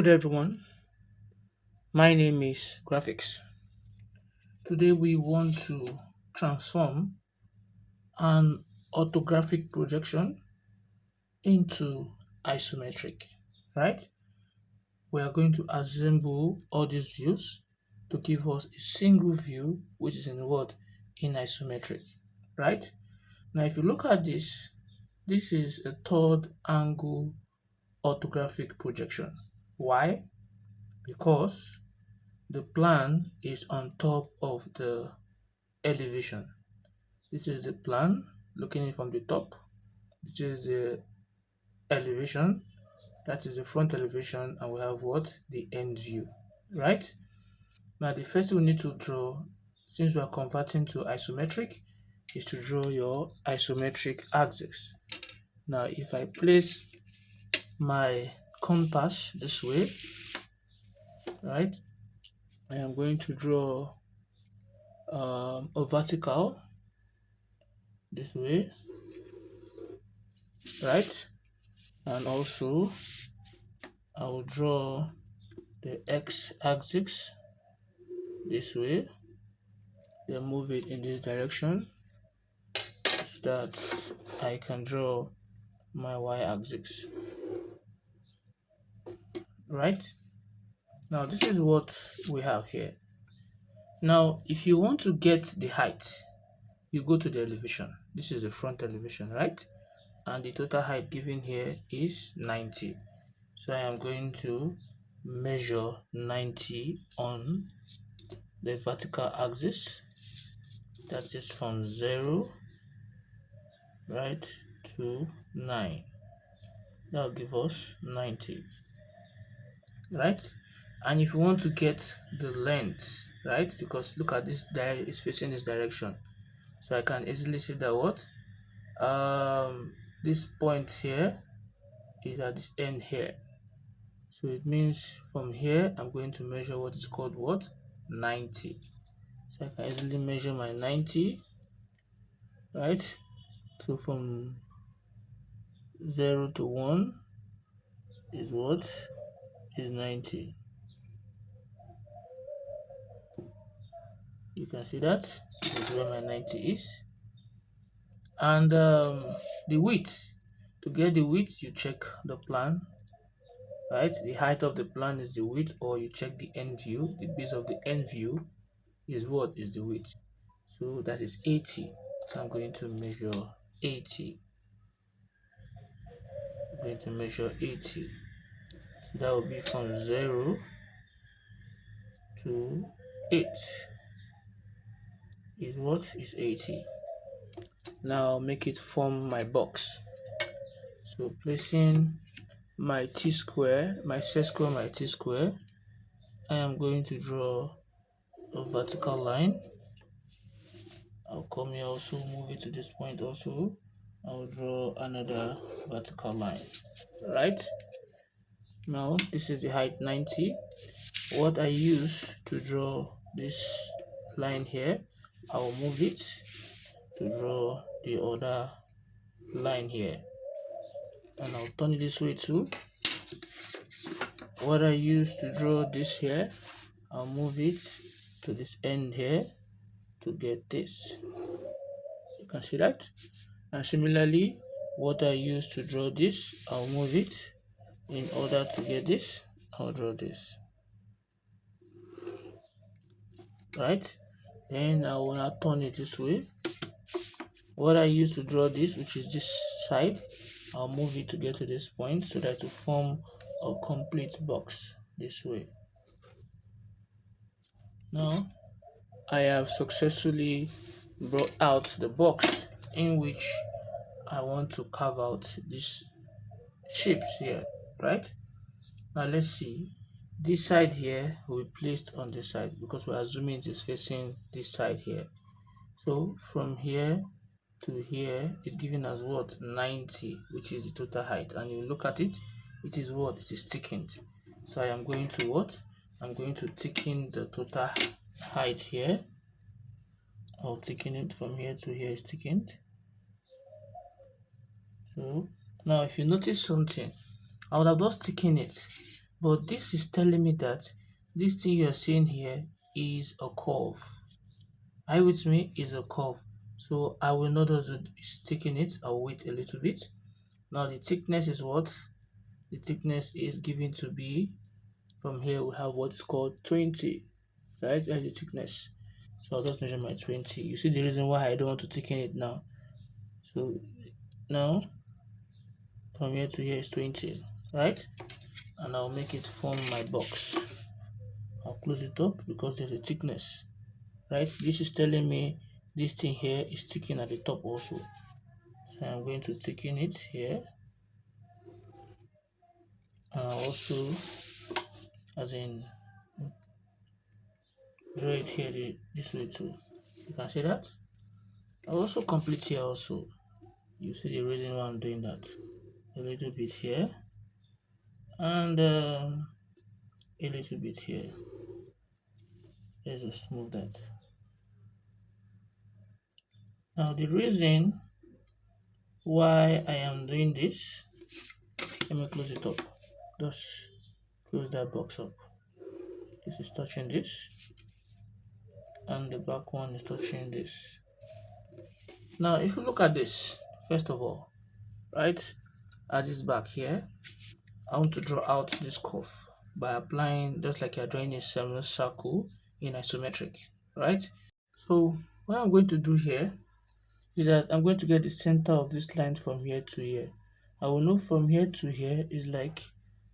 Good everyone, my name is Graphics. Today we want to transform an orthographic projection into isometric, right? We are going to assemble all these views to give us a single view which is in what? In isometric, right? Now if you look at this is a third angle orthographic projection. Why? Because the plan is on top of the elevation. This is the plan looking in from the top. This is the elevation. That is the front elevation, and we have what? The end view, right? Now the first thing we need to draw, since we are converting to isometric, is to draw your isometric axis. Now if I place my compass this way, right, I am going to draw a vertical this way, right? And also I will draw the x-axis this way, then move it in this direction so that I can draw my y-axis, right? Now this is what we have here. Now if you want to get the height, you go to the elevation. This is the front elevation, right? And the total height given here is 90. So I am going to measure 90 on the vertical axis. That is from 0 right to 9. That will give us 90, right? And if you want to get the length, right, because look at this, is facing this direction, so I can easily see that what this point here is at this end here. So it means from here I'm going to measure what is called what? 90. So I can easily measure my 90, right? So from 0 to 1 is what? Is 90. You can see that this is where my 90 is. And the width, to get the width, you check the plan, right? The height of the plan is the width, or you check the end view. The base of the end view is what? Is the width. So that is 80. So I'm going to measure 80. I'm going to measure 80. So that will be from 0 to 8 is what? Is 80. Now I'll make it form my box. So placing my T-square, my Z-square, my T-square, I am going to draw a vertical line. I'll come here, also move it to this point. Also I'll draw another vertical line, right? Now this is the height 90. What I use to draw this line here, I'll move it to draw the other line here, and I'll turn it this way too. What I use to draw this here, I'll move it to this end here to get this. You can see that. And similarly, what I use to draw this, I'll move it in order to get this. I'll draw this, right? Then I will now turn it this way. What I use to draw this, which is this side, I'll move it to get to this point so that to form a complete box this way. Now I have successfully brought out the box in which I want to carve out these shapes here, right? Now let's see. This side here will be placed on this side because we're assuming it is facing this side here. So from here to here is given as what? 90, which is the total height. And you look at it, it is what? It is thickened. So I am going to what? I'm going to thicken the total height here. I'll thicken it from here to here is thickened. So now if you notice something, I would have just thickened it, But this is telling me that this thing you are seeing here is a curve. Are you with me? Is a curve. So I will not also sticking it. I'll wait a little bit. Now the thickness is what? The thickness is given to be, from here we have what is called 20, right? That's the thickness. So I'll just measure my 20. You see the reason why I don't want to thicken it now. So now from here to here is 20, right? And I'll make it form my box. I'll close it up because there's a thickness, right? This is telling me this thing here is sticking at the top also. So I'm going to thicken it here, and I'll also, as in, draw it here this way too. You can see that. I'll also complete here also. You see the reason why I'm doing that. A little bit here, and a little bit here. Let's just move that. Now the reason why I am doing this, let me close it up. Just close that box up. This is touching this, and the back one is touching this. Now if you look at this, first of all, right at this back here, I want to draw out this curve by applying, just like you're drawing a semicircle in isometric, right? So what I'm going to do here is that I'm going to get the center of this line from here to here. I will know from here to here is like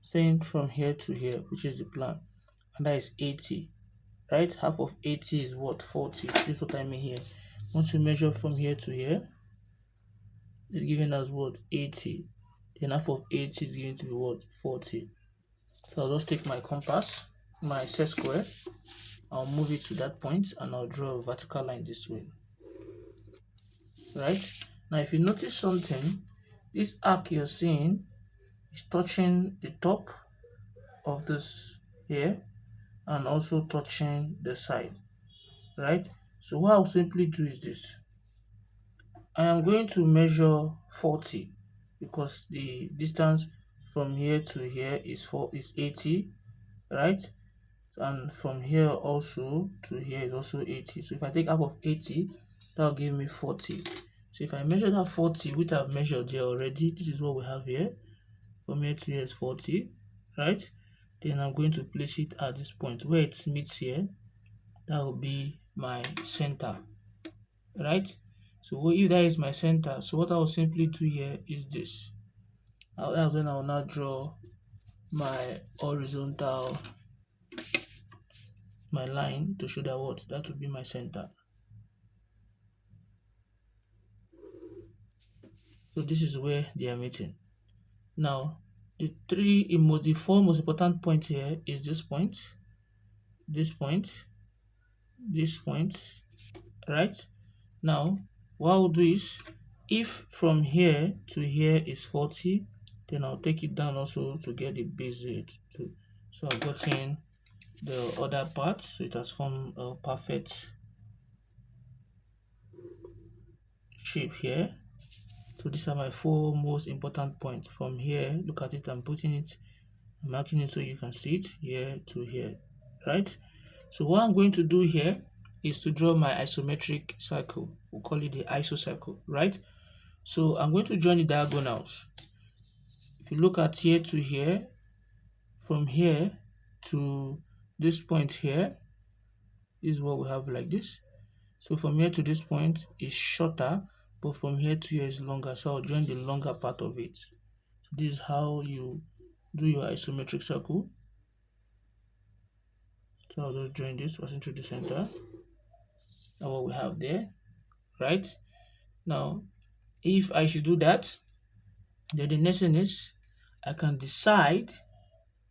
saying from here to here, which is the plan, and that is 80, right? Half of 80 is what? 40. This is what I mean here. Once we measure from here to here, it's given as what? 80. Then half of 80 is going to be what? 40. So I'll just take my compass, my set square, I'll move it to that point, and I'll draw a vertical line this way, right? Now if you notice something, this arc you're seeing is touching the top of this here and also touching the side, right? So what I'll simply do is this. I am going to measure 40 because the distance from here to here is 80, right? And from here also to here is also 80. So if I take half of 80, that'll give me 40. So if I measure that 40, which I've measured here already, this is what we have here. From here to here is 40, right? Then I'm going to place it at this point where it meets here. That will be my center, right? So if that is my center, so what I will simply do here is this. Then I will now draw my horizontal, my line to show that what? That will be my center. So this is where they are meeting. Now, the four most important points here is this point, this point, this point, right? Now, what I'll do is, if from here to here is 40, then I'll take it down also to get the base rate too. So I've gotten the other part, so it has formed a perfect shape here. So these are my four most important points. From here, look at it, I'm putting it, I'm marking it so you can see it here to here, right? So what I'm going to do here is to draw my isometric circle. We'll call it the isocircle, right? So I'm going to join the diagonals. If you look at here to here, from here to this point here, this is what we have like this. So from here to this point is shorter, but from here to here is longer. So I'll join the longer part of it. So this is how you do your isometric circle. So I'll just join this, passing through the center. Now what we have there, right? Now, if I should do that, then the next thing is I can decide,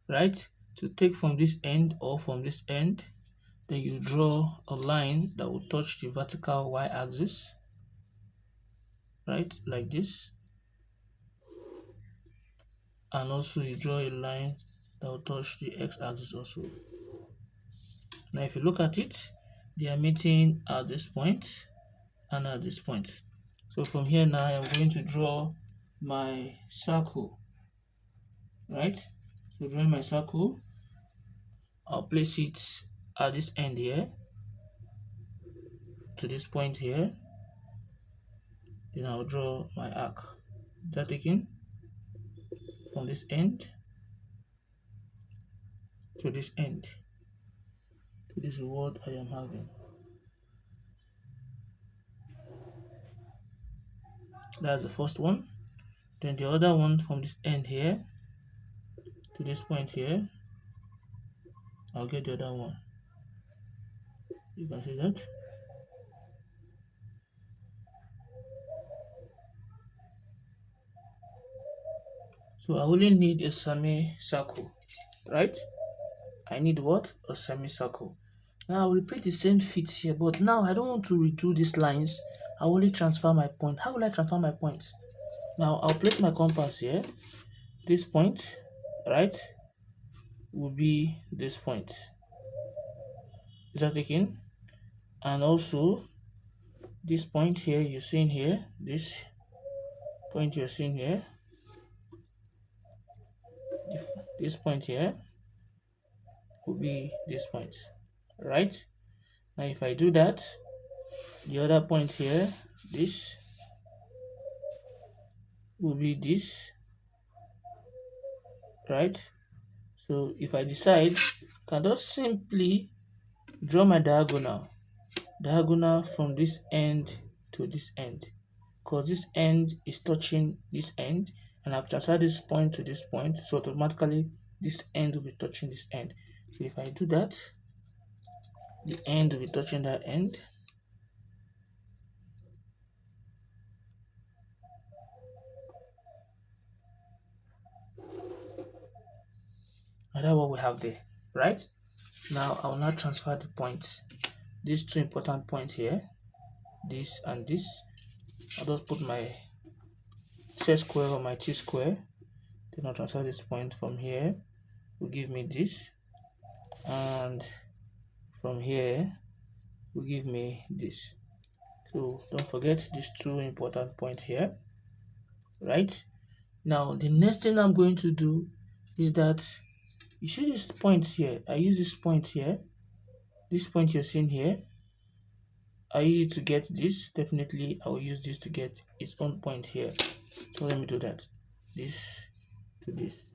right, to take from this end or from this end. Then you draw a line that will touch the vertical y-axis, right, like this. And also you draw a line that will touch the x-axis also. Now if you look at it, they are meeting at this point and at this point. So from here now I'm going to draw my circle, right? So drawing my circle, I'll place it at this end here to this point here. Then I'll draw my arc. That taking from this end to this end. So this is what I am having. That's the first one. Then the other one from this end here to this point here, I'll get the other one. You can see that. So I only need a semicircle, right? I need what? A semicircle. Now I'll repeat the same feat here, but now I don't want to redo these lines. I only transfer my point. How will I transfer my point? Now I'll place my compass here. This point, right, will be this point. Is that taken? And also this point here you're seeing here, this point you're seeing here, this point here will be this point, right? Now if I do that, the other point here, this will be this, right? So if I decide, I can just simply draw my diagonal from this end to this end, because this end is touching this end, and I've transferred this point to this point, so automatically this end will be touching this end. So if I do that, the end will be touching that end. And that's what we have there, right? Now I will now transfer the points, these two important points here, this and this. I'll just put my Tsquare or my Tsquare. Then I'll transfer this point from here, will give me this, and from here will give me this. So don't forget these two important points here, right? Now the next thing I'm going to do is that you see this point here. I use this point here, this point you're seeing here. I use it to get this. Definitely I will use this to get its own point here. So let me do that. This to this,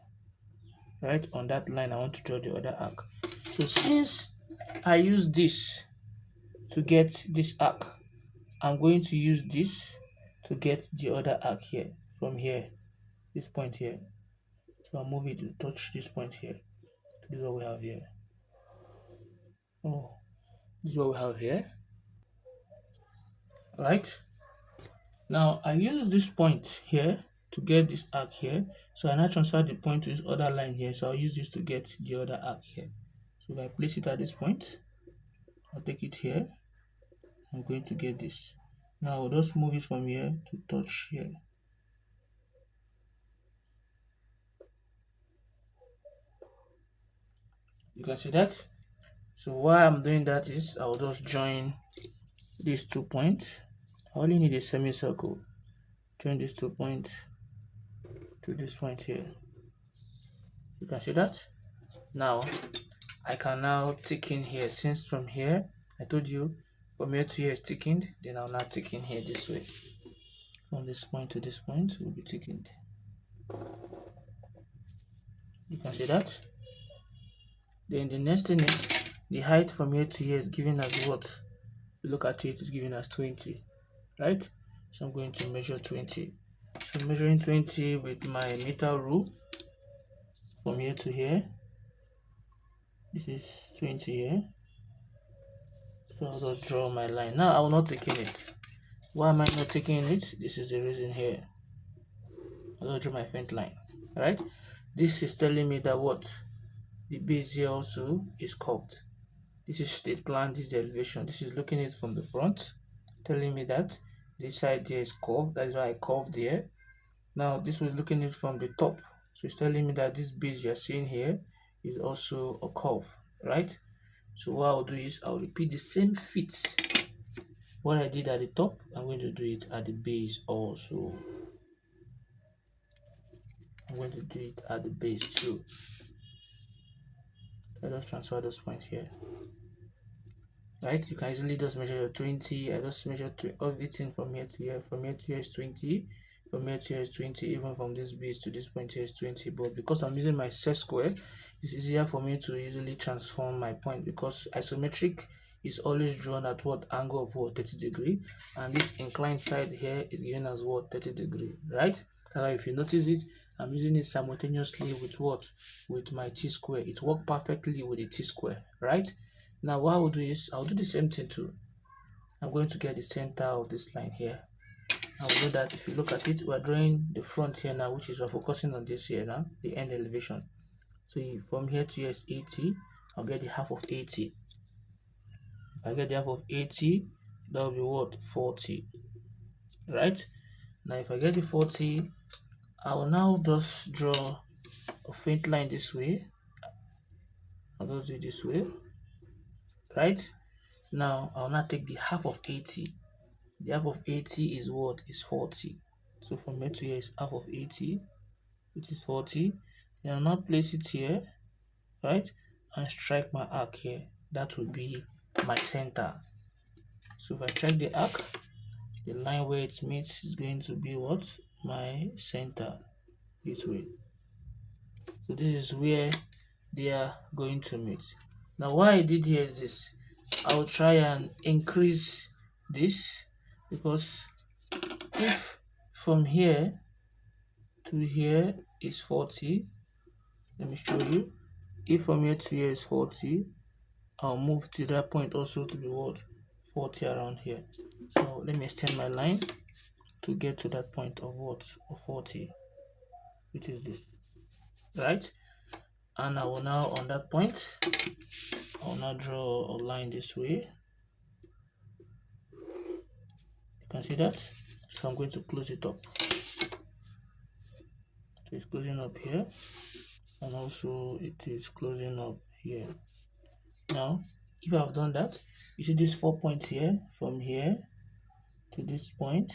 right? On that line I want to draw the other arc. So since I use this to get this arc, I'm going to use this to get the other arc here, from here, this point here. So I'll move it to touch this point here. This is what we have here. Oh, this is what we have here, right? Now I use this point here to get this arc here. So I now transfer the point to this other line here. So I'll use this to get the other arc here. So if I place it at this point, I'll take it here. I'm going to get this. Now I'll just move it from here to touch here. You can see that. So why I'm doing that is I'll just join these 2 points. I only need a semicircle. Join these 2 points to this point here. You can see that. Now I can now tick in here. Since from here, I told you from here to here is ticking, then I'll now tick in here this way. From this point to this point will be ticking. You can see that. Then the next thing is the height from here to here is given as what? If you look at it, it's given as 20, right? So I'm going to measure 20. So I'm measuring 20 with my meter rule from here to here. This is 20 here. So I'll just draw my line. Now I will not take in it. Why am I not taking it? This is the reason here. I'll draw my faint line, right? This is telling me that what? The base here also is curved. This is state plan, this is the elevation. This is looking at it from the front, telling me that this side here is curved. That is why I curved here. Now this was looking at it from the top. So it's telling me that this base you're seeing here is also a curve, right? So what I'll do is I'll repeat the same feat. What I did at the top, I'm going to do it at the base also. I'm going to do it at the base too. I just transfer those points here. Right, you can easily just measure your 20. I just measure everything from here to here. From here to here is 20, from here to here is 20, even from this base to this point here is 20. But because I'm using my set square, it's easier for me to easily transform my point, because isometric is always drawn at what angle of what 30 degree, and this inclined side here is given as what 30 degree, right? If you notice it, I'm using it simultaneously with what, with my t-square. It worked perfectly with the t-square, right? Now what I'll do is I'll do the same thing too. I'm going to get the center of this line here. I'll do that. If you look at it, we're drawing the front here now, which is we're focusing on this here now, the end elevation. So from here to here is 80. I'll get the half of 80. If I get the half of 80, that will be what? 40. Right? Now if I get the 40, I will now just draw a faint line this way. I'll just do it this way. Right? Now I'll now take the half of 80. The half of 80 is what? Is 40. So from here to here is half of 80, which is 40. Then I'll now place it here, right? And strike my arc here. That will be my center. So if I strike the arc, the line where it meets is going to be what? My center, this way. So this is where they are going to meet. Now what I did here is this. I'll try and increase this, because if from here to here is 40, let me show you. If from here to here is 40, I'll move to that point also to be what? 40 around here. So let me extend my line to get to that point of what? Of 40, which is this, right? And I will now, on that point, I will now draw a line this way. You can see that. So I'm going to close it up. So it's closing up here, and also it is closing up here. Now if I've done that, you see these 4 points here, from here to this point,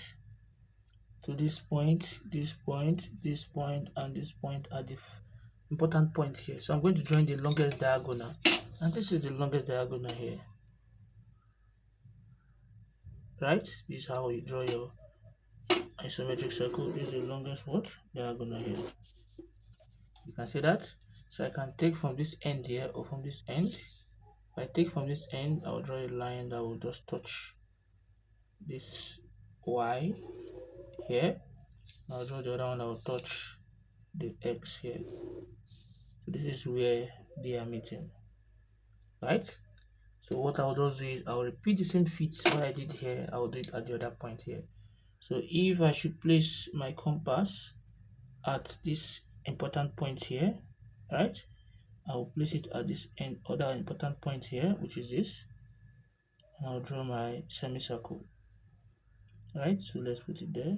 to this point, this point, this point, and this point are the important points here. So I'm going to join the longest diagonal, and this is the longest diagonal here, right? This is how you draw your isometric circle. This is the longest what? Diagonal here. You can see that. So I can take from this end here, or from this end. If I take from this end, I'll draw a line that will just touch this Y here. I'll draw the other one that will touch the X here. So this is where they are meeting, right? So what I'll just do is I'll repeat the same feats what I did here. I'll do it at the other point here. So if I should place my compass at this important point here, right, I'll place it at this end, other important point here, which is this, and I'll draw my semicircle, right? So let's put it there.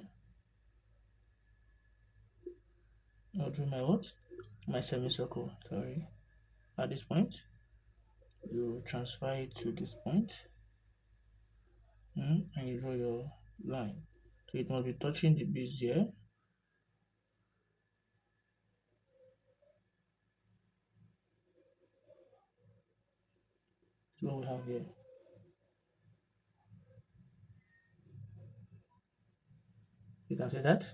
I'll draw my what? My semicircle, sorry. At this point, you transfer it to this point, and you draw your line. So it must be touching the base here. So what we have here. You can see that.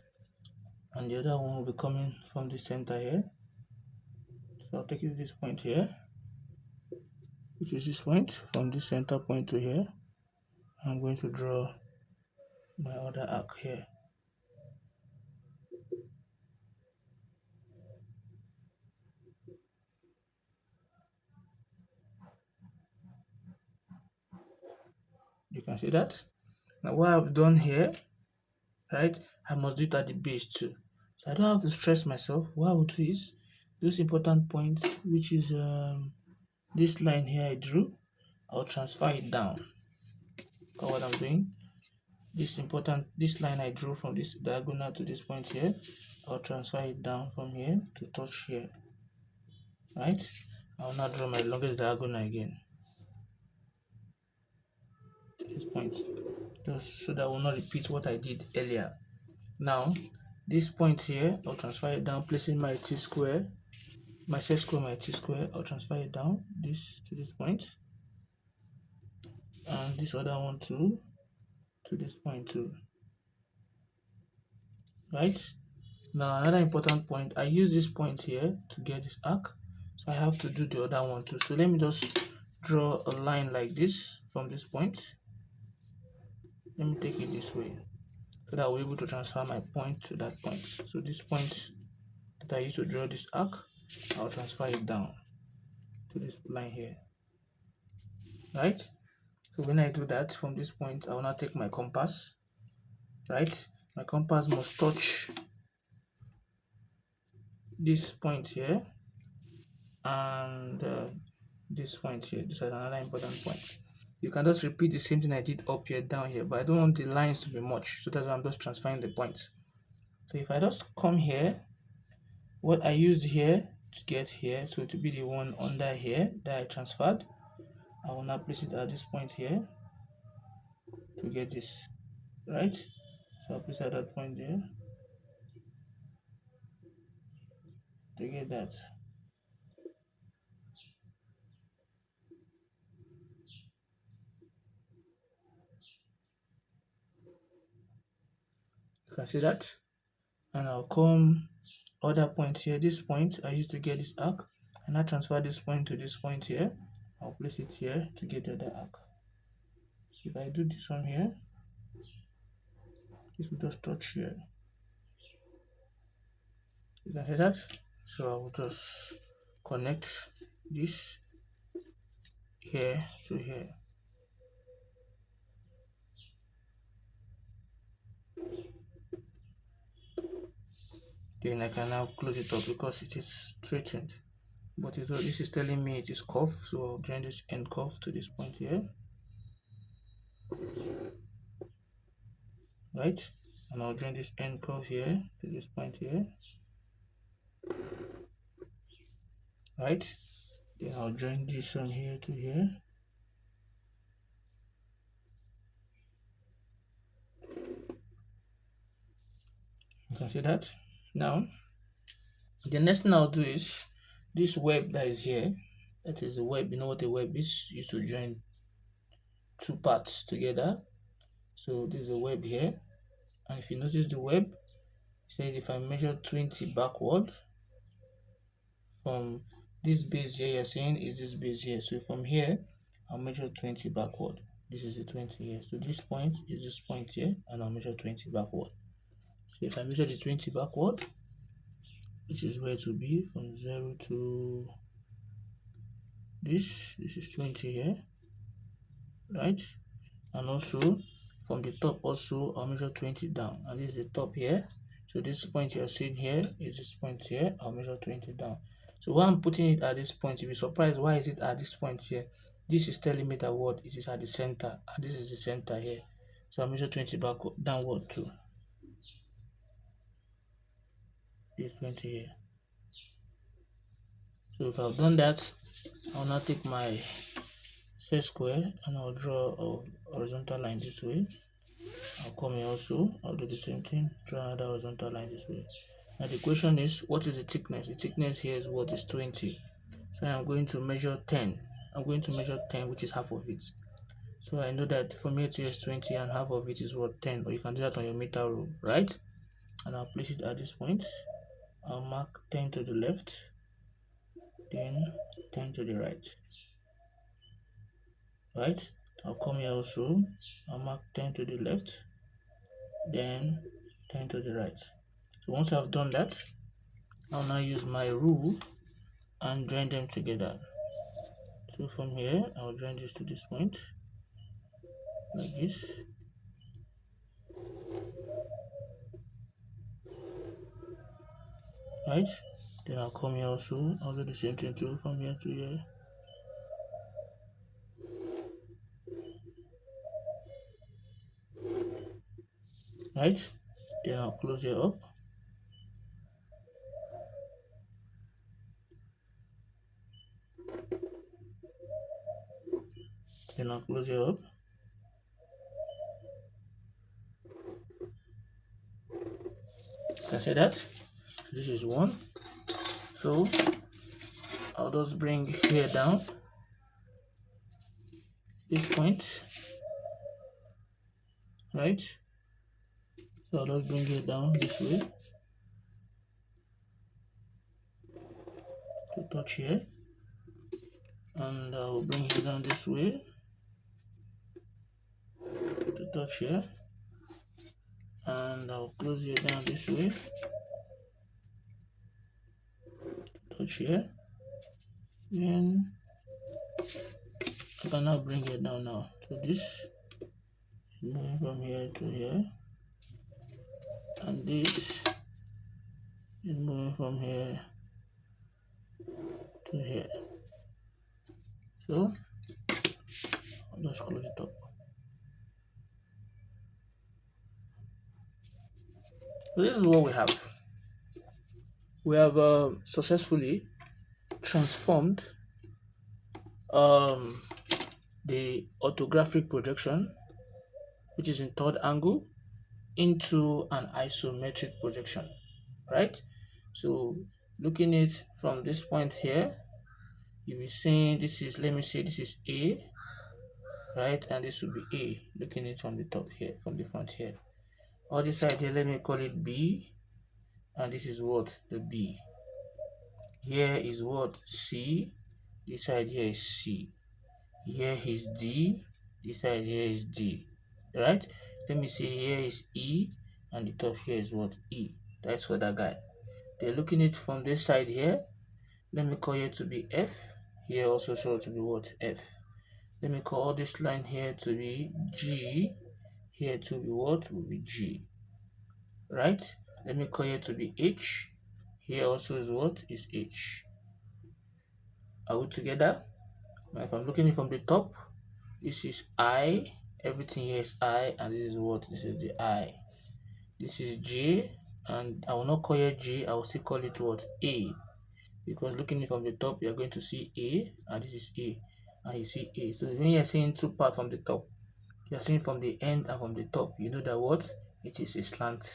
And the other one will be coming from the center here. So I'll take you to this point here, which is this point, from this center point to here. I'm going to draw my other arc here. You can see that. Now what I've done here, right, I must do it at the base too. So I don't have to stress myself. What I will do is those important points, which is this line here I drew, I'll transfer it down. Look what I'm doing. This line I drew from this diagonal to this point here, I'll transfer it down from here to touch here, right? I'll now draw my longest diagonal again to this point, just so that I will not repeat what I did earlier. Now this point here, I'll transfer it down, placing my t-square my set square, my T square, I'll transfer it down this to this point, and this other one too to this point too. Right? Now another important point, I use this point here to get this arc, so I have to do the other one too. So let me just draw a line like this from this point. Let me take it this way so that I'll be able to transfer my point to that point. So this point that I used to draw this arc, I'll transfer it down to this line here. Right? So when I do that from this point, I will now take my compass. Right? My compass must touch this point here and this point here. This is another important point. You can just repeat the same thing I did up here, down here, but I don't want the lines to be much, so that's why I'm just transferring the points. So if I just come here, what I used here to get here, so to be the one under here that I transferred, I will now place it at this point here to get this, right? So I'll place it at that point there to get that. You can see that. And I'll come other point here, this point I used to get this arc, and I transfer this point to this point here. I'll place it here to get the other arc. So if I do this one here, this will just touch here. You can see that. So I will just connect this here to here. Then I can now close it up because it is straightened. But this is telling me it is curved, so I'll join this end curve to this point here. Right? And I'll join this end curve here to this point here. Right? Then I'll join this one here to here. You can see that. Now, the next thing I'll do is this web that is here, that is a web. You know what a web is? Used to join two parts together. So this is a web here, and if you notice the web, say if I measure 20 backward from this base here, you're saying is this base here. So from here, I'll measure 20 backward. This is the 20 here. So this point is this point here, and I'll measure 20 backward. So if I measure the 20 backward, this is where it will be from 0 to this is 20 here, right? And also from the top also I'll measure 20 down, and this is the top here. So this point you're seeing here is this point here. I'll measure 20 down. So why I'm putting it at this point, you'll be surprised why is it at this point here. This is telling me that what it is at the center, and this is the center here. So I'll measure 20 backward downward too. This 20 here. So if I've done that, I'll now take my set square and I'll draw a horizontal line this way. I'll come here also, I'll do the same thing, draw another horizontal line this way. Now the question is, what is the thickness? The thickness here is what is 20. So I'm going to measure 10. I'm going to measure 10, which is half of it. So I know that from here to here is 20 and half of it is what, 10, or you can do that on your meter rule, right? And I'll place it at this point. I'll mark 10 to the left, then 10 to the right. Right? I'll come here also, I'll mark 10 to the left, then 10 to the right. So once I've done that, I'll now use my rule and join them together. So from here, I'll join this to this point, like this. Right? Then I'll come here also, I'll do the same thing too, from here to here. Right? Then I'll close it up. Then I'll close it up. Can I say that? So this is one. So I'll just bring here down this point, right? So I'll just bring it down this way to touch here, and I'll bring it down this way to touch here, and I'll close it down this way to touch here. Then I can now bring it down now. So this is moving from here to here, and this is moving from here to here. So I'll just close it up. So this is what we have. We have successfully transformed the orthographic projection, which is in third angle, into an isometric projection, right? So looking at it from this point here, you'll be seeing this is, let me say this is A, right? And this will be A, looking at it from the top here, from the front here. On this side here, let me call it B, and this is what? The B. Here is what? C. This side here is C. Here is D. This side here is D. Right? Let me say here is E, and the top here is what? E. That's for that guy. They're looking at it from this side here. Let me call it to be F. Here also show to be what? F. Let me call this line here to be G. Here to be what? Will be G. Right? Let me call it to be H. Here also is what? Is H. Are we together? Now if I'm looking from the top, this is I. Everything here is I, and this is what? This is the I. This is J, and I will not call it J. I will still call it what? A. Because looking from the top, you're going to see A, and this is A, and you see A. So when you're seeing two parts from the top, you're seeing from the end and from the top, you know that what? It is a slant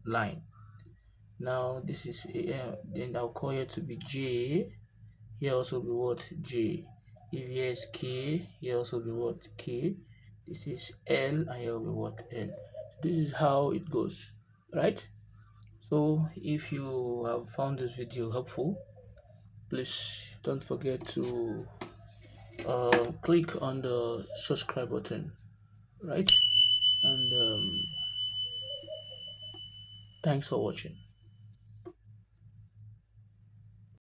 line. Now this is A, then I'll call it to be J. Here also be what? J. If here is K, here also be what? K. This is L, and here will be what? L. So this is how it goes, right? So if you have found this video helpful, please don't forget to click on the subscribe button, right? And thanks for watching.